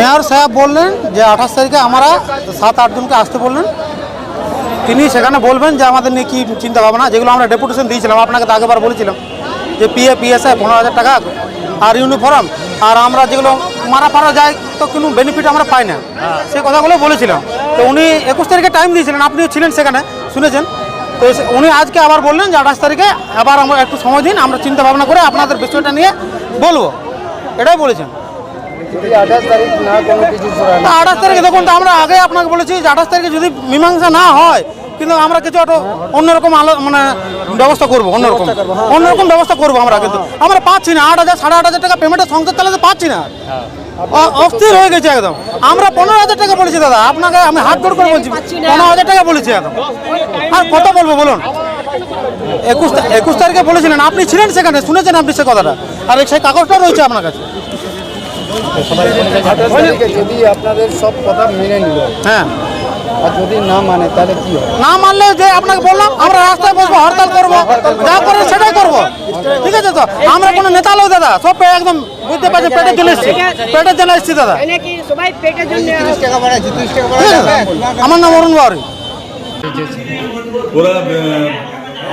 Mayor সাহেব বললেন যে 28 তারিখে আমরা 7-8 জনকে আসতে বললেন। তিনি সেখানে বলবেন যে আমাদের নিয়ে কী চিন্তা ভাবনা, যেগুলো আমরা ডেপুটেশন দিয়েছিলাম, আপনাকে তো আগেবার বলেছিলাম যে PSI 15,000 টাকা আর ইউনিফর্ম, আর আমরা যেগুলো মারা যায় তো কোনো বেনিফিট আমরা পাই না, সেই কথাগুলো বলেছিলাম। তো উনি 21 তারিখে টাইম দিয়েছিলেন, আপনিও ছিলেন সেখানে, শুনেছেন। তো উনি আজকে আবার বললেন যে 28 তারিখে আবার আমরা একটু সময় দিন, আমরা চিন্তা ভাবনা করে আপনাদের বিষয়টা নিয়ে বলবো, এটাই বলেছেন। 28 তারিখ না কোনো কিছু 28 তারিখে দেখুন, তো আমরা আগে আপনাকে বলেছি যে 28 তারিখে যদি মীমাংসা না হয়, কিন্তু আমরা কিছু একটা অন্যরকম মানে ব্যবস্থা করবো, অন্যরকম ব্যবস্থা করবো আমরা। কিন্তু আমরা পাচ্ছি না 8,000 8,500 টাকা পেমেন্টের সংসার চালাতে পাচ্ছি না, অস্থির হয়ে গেছে একদম। আমরা 15,000 টাকা বলেছি দাদা, আপনাকে আমি হাত জোড় করে বলছি 15,000 টাকা বলেছি একদম। আর কত বলবো বলুন? 21 তারিখে বলেছিলেন, আপনি ছিলেন সেখানে, শুনেছেন আপনি সে কথাটা, আর সেই কাগজটা রয়েছে আপনার কাছে। 28 তারিখে যদি আপনাদের সব কথা মেনে নিল, হ্যাঁ, আর যদি না মানে তাহলে কি হবে? না মানলে যে আপনাকে বললাম আমরা রাস্তায় বসবো, হরতাল করবো, যা করে সেটাই করবো, ঠিক আছে? তো আমরা কোনো নেতা লোক দাদা, সব একদম বুঝতে পারছি, পেটে চলে এসছি, দাদা। আমার নাম অরুণ বাউরি। ওরা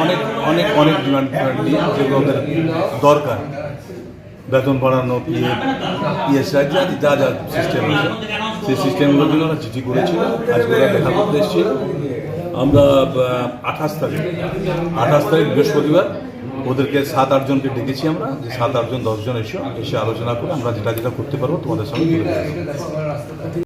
অনেক অনেক অনেক ডিমান্ড নিয়ে যেগুলো ওদের দরকার, বেতন বাড়ানো, PSI যা যা সিস্টেম আছে, সেই সিস্টেমগুলোর জন্য ওরা চিঠি করেছিল। আজকে ওরা দেখা করতে এসেছিল। আমরা 28 তারিখ বৃহস্পতিবার ওদেরকে 7-8 জনকে ডেকেছি আমরা, যে 7-8 জন 10 জন এসে আলোচনা করে আমরা যেটা করতে পারবো তোমাদের সঙ্গে তুলে ধরবো।